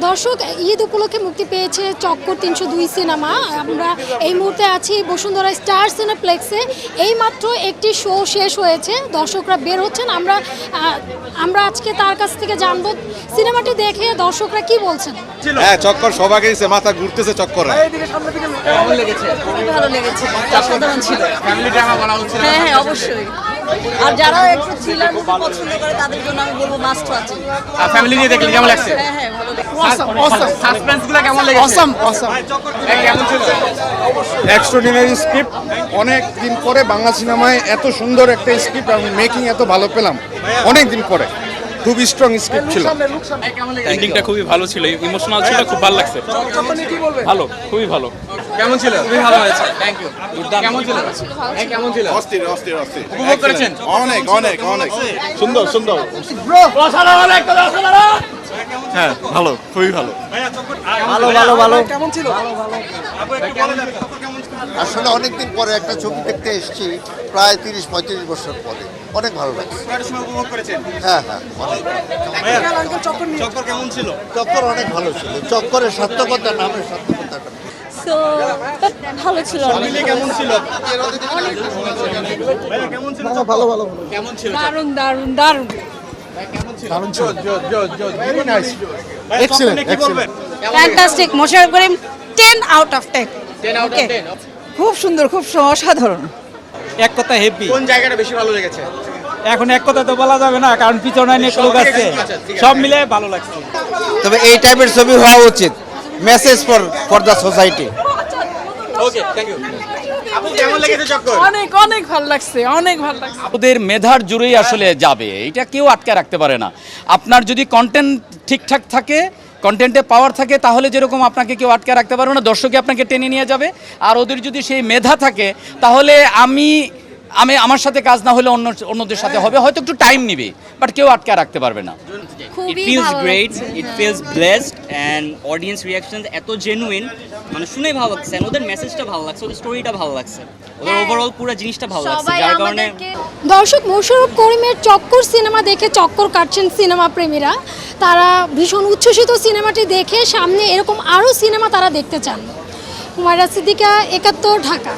দর্শক, ঈদ উপলক্ষে মুক্তি পেয়েছে চক্কর ৩০২ সিনেমা। আমরা এই মুহূর্তে আছি বসুন্ধরা স্টার সিনেপ্লেক্সে। এইমাত্র একটি শো শেষ হয়েছে, দর্শকরা বের হচ্ছেন। আমরা আজকে তার কাছ থেকে জানবো সিনেমাটি দেখে দর্শকরা কি বলছেন। হ্যাঁ, চক্কর সবাই গেছে, মাথা ঘুরতেছে চক্করে। কেমন লেগেছে? খুবই ভালো লেগেছে, অসাধারণ ছিল। ফ্যামিলি ড্রামা বলা হচ্ছে। হ্যাঁ হ্যাঁ, অবশ্যই। আর যারা একটু থ্রিলার মুভি পছন্দ করে তাদের জন্য আমি বলবো মাস্ট ওয়াচ। আর ফ্যামিলি নিয়ে দেখলে কেমন লাগছে? হ্যাঁ হ্যাঁ, ভালো লেগেছে। সাসপেন্সগুলো কেমন লেগেছে? Awesome awesome. কেমন ছিল? Extraordinary script. অনেক দিন পরে বাংলা সিনেমায় এত সুন্দর একটা স্ক্রিপ্ট আমি মেকিং এত ভালো পেলাম অনেক দিন পরে। খুব স্ট্রং স্ক্রিপ্ট ছিল। এন্ডিংটা খুবই ভালো ছিল, ইমোশনাল ছিল, খুব ভালো লাগছে। ভালো, খুবই ভালো। কেমন ছিল? খুবই ভালো হয়েছে। Thank you. কেমন ছিল? কেমন ছিল? অস্থির অস্থির অস্থির উপভোগ করেছেন? অনেক অনেক অনেক সুন্দর সুন্দর। হ্যাঁ, ভালো, খুবই ভালো। ভালো ভালো ভালো। আসলে অনেকদিন পরে একটা ছবি দেখতে এসেছি, প্রায় ৩০-৩৫ বছর পরে। অনেক ভালো লাগছে। উপভোগ করেছেন? হ্যাঁ হ্যাঁ, অনেক। চক্কর কেমন ছিল? চক্কর অনেক ভালো ছিল। চক্করের সার্থকতা, নামের সার্থকতাটা। সো ভালো ছিল। ফ্যামিলি কেমন ছিল? কেমন ছিল? ভালো ভালো। কেমন ছিল? দারুণ দারুণ দারুণ। দারুণ ছিল। Very nice. এক্সেলেন্ট, কি বলবেন? Fantastic. Mosharraf Karim 10 out of 10। 10 out of 10। খুব সুন্দর, খুব অসাধারণ। এক কথা হেভি। কোন জায়গাটা বেশি ভালো লেগেছে? এখন এক কথা তো বলা যাবে না, কারণ পিছনে অনেক লোক আছে, সব মিলে ভালো লাগছে। তবে এই টাইপের ছবি হওয়া উচিত, message for the society. Okay, thank you. আপু, কেমন লেগেছে চক্কর? অনেক অনেক ভালো লাগছে, অনেক ভালো লাগছে। ওদের মেধার জোরেই আসলে যাবে, এটা কেউ আটকে রাখতে পারে না। আপনার যদি কন্টেন্ট ঠিকঠাক থাকে, কন্টেন্টে পাওয়ার থাকে, তাহলে যেরকম আপনাকে কেউ আটকে রাখতে পারবে না, দর্শকে আপনাকে টেনে নিয়ে যাবে। আর ওদের যদি সেই মেধা থাকে, তাহলে আমার সাথে কাজ না হলে অন্যদের সাথে হবে, হয়তো একটু টাইম নেবে, বাট কেউ আটকে রাখতে পারবে না। খুবই It feels ভালো great, লাগছে। it feels blessed and audience reactions এত জেনুইন, মানে শুনেই ভালো লাগছে। And ওদের মেসেজটা ভালো লাগছে, ওদের স্টোরিটা ভালো লাগছে, ওদের ওভারঅল পুরো জিনিসটা ভালো লাগছে, সবাই যার কারণে দর্শক, মোশাররফ করিমের চক্কর সিনেমা দেখে চক্কর কাটছেন সিনেমা প্রেমীরা। তারা ভীষণ উচ্ছ্বসিত সিনেমাটি দেখে। সামনে এরকম আরও সিনেমা তারা দেখতে চান। হুমায়রা সিদ্দিকা, ৭১, ঢাকা।